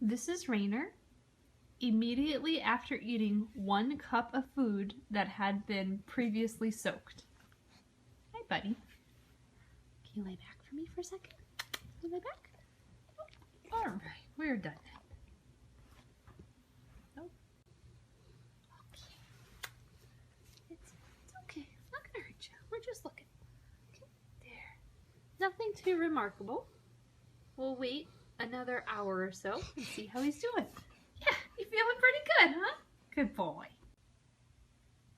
This is Rainer immediately after eating 1 cup of food that had been previously soaked. Hi, buddy. Can you lay back for me for a second? Can you lay back? Oh, all right, we're done. Oh. Okay. It's okay. It's not gonna hurt you. We're just looking. Okay, there. Nothing too remarkable. We'll wait another hour or so and see how he's doing. Yeah, you feeling pretty good, huh? Good boy.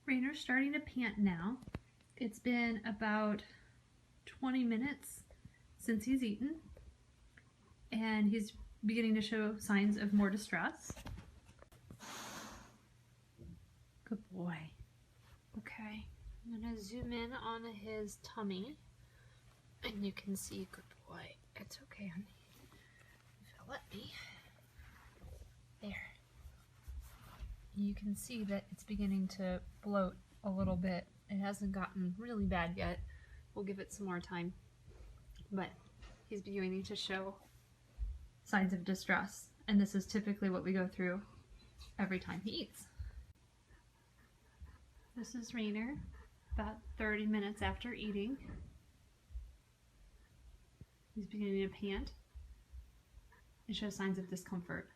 Rainer's starting to pant now. It's been about 20 minutes since he's eaten, and he's beginning to show signs of more distress. Good boy. Okay, I'm gonna zoom in on his tummy, and you can see, good boy. It's okay, honey. If you'll let me. There. You can see that it's beginning to bloat a little bit. It hasn't gotten really bad yet. We'll give it some more time. But he's beginning to show signs of distress. And this is typically what we go through every time he eats. This is Rainer, about 30 minutes after eating. He's beginning to pant and show signs of discomfort.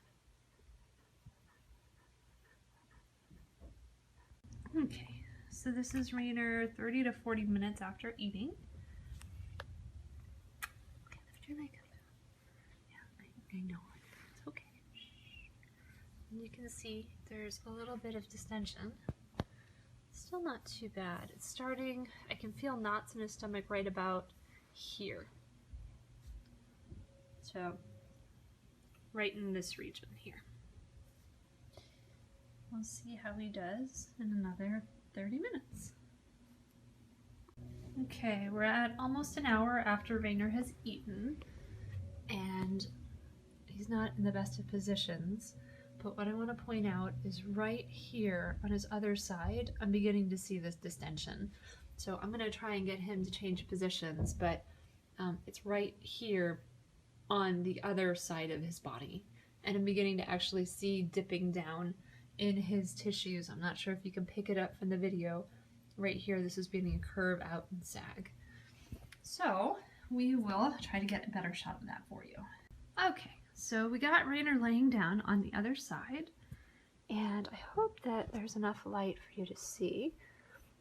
Okay, so this is Rainer 30 to 40 minutes after eating. Okay, lift your leg up. Yeah, I know. It's okay. And you can see there's a little bit of distension. Still not too bad. It's starting, I can feel knots in his stomach right about here. So, right in this region here. We'll see how he does in another 30 minutes. Okay, we're at almost an hour after Rainer has eaten, and he's not in the best of positions, but what I want to point out is right here on his other side, I'm beginning to see this distension. So I'm going to try and get him to change positions, but it's right here on the other side of his body, and I'm beginning to actually see dipping down in his tissues. I'm not sure if you can pick it up from the video. Right here, this is beginning to curve out and sag. So we will try to get a better shot of that for you. Okay, so we got Rainer laying down on the other side, and I hope that there's enough light for you to see.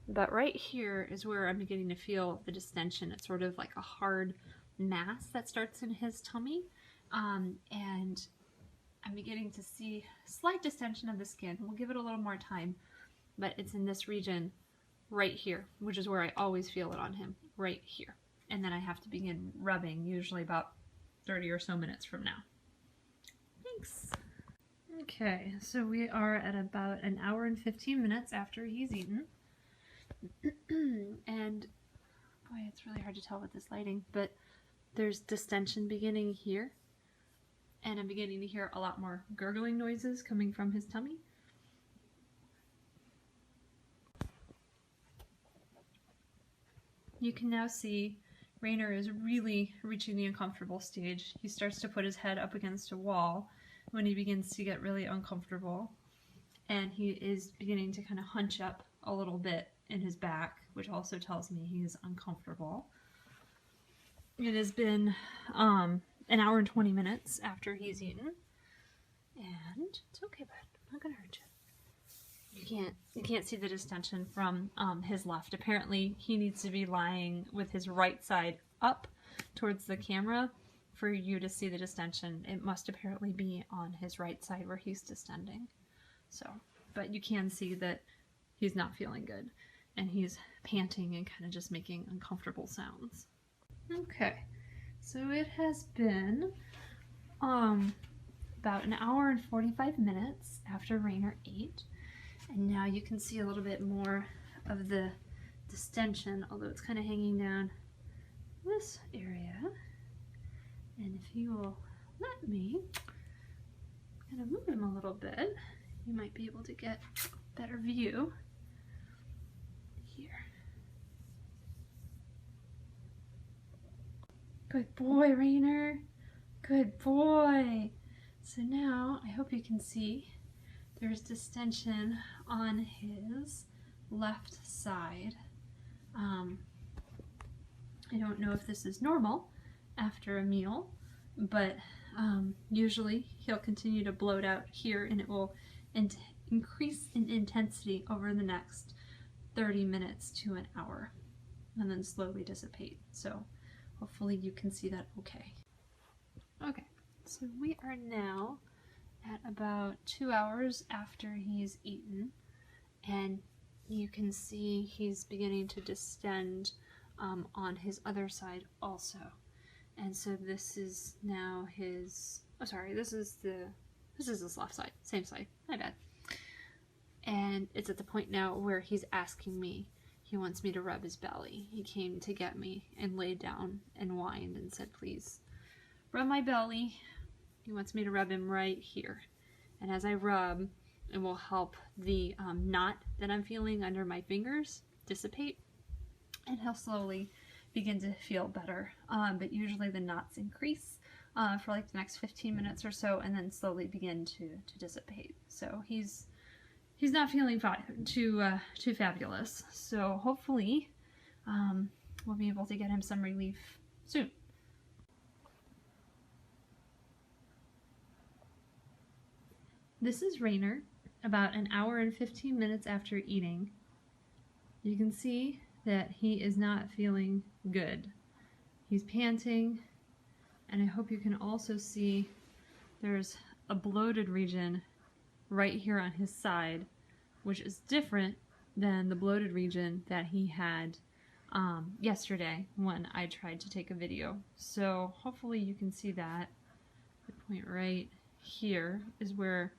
But right here is where I'm beginning to feel the distension. It's sort of like a hard mass that starts in his tummy, and I'm beginning to see slight distension of the skin. We'll give it a little more time, but it's in this region right here, which is where I always feel it on him, right here. And then I have to begin rubbing, usually about 30 or so minutes from now. Thanks. Okay, so we are at about an hour and 15 minutes after he's eaten. And boy, it's really hard to tell with this lighting, but there's distension beginning here. And I'm beginning to hear a lot more gurgling noises coming from his tummy. You can now see Rainer is really reaching the uncomfortable stage. He starts to put his head up against a wall when he begins to get really uncomfortable. And he is beginning to kind of hunch up a little bit in his back, which also tells me he's uncomfortable. It has been an hour and 20 minutes after he's eaten, and it's okay, bud. I'm not gonna hurt you. You can't see the distension from his left. Apparently, he needs to be lying with his right side up towards the camera for you to see the distension. It must apparently be on his right side where he's distending. So, but you can see that he's not feeling good, and he's panting and kind of just making uncomfortable sounds. Okay. So it has been about an hour and 45 minutes after Rainer ate, and now you can see a little bit more of the distension, although it's kind of hanging down this area. And if you will let me kind of move him a little bit, you might be able to get a better view here. Good boy, Rainer. Good boy. So now I hope you can see there's distension on his left side. I don't know if this is normal after a meal, but usually he'll continue to bloat out here, and it will increase in intensity over the next 30 minutes to an hour and then slowly dissipate. So hopefully you can see that okay. Okay, so we are now at about 2 hours after he's eaten, and you can see he's beginning to distend on his other side also. And so this is now his, oh sorry, this is his left side, same side, my bad. And it's at the point now where he's asking me, he wants me to rub his belly. He came to get me and laid down and whined and said, please rub my belly. He wants me to rub him right here. And as I rub, it will help the knot that I'm feeling under my fingers dissipate, and he'll slowly begin to feel better. But usually the knots increase for like the next 15 minutes or so, and then slowly begin to dissipate. So he's not feeling too fabulous. So hopefully we'll be able to get him some relief soon. This is Rainer, about an hour and 15 minutes after eating. You can see that he is not feeling good. He's panting, and I hope you can also see there's a bloated region right here on his side, which is different than the bloated region that he had yesterday when I tried to take a video. So hopefully you can see that. The point right here is where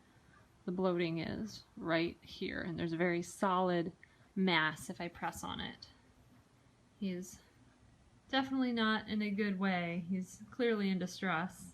the bloating is, right here, and there's a very solid mass if I press on it. He's definitely not in a good way. He's clearly in distress.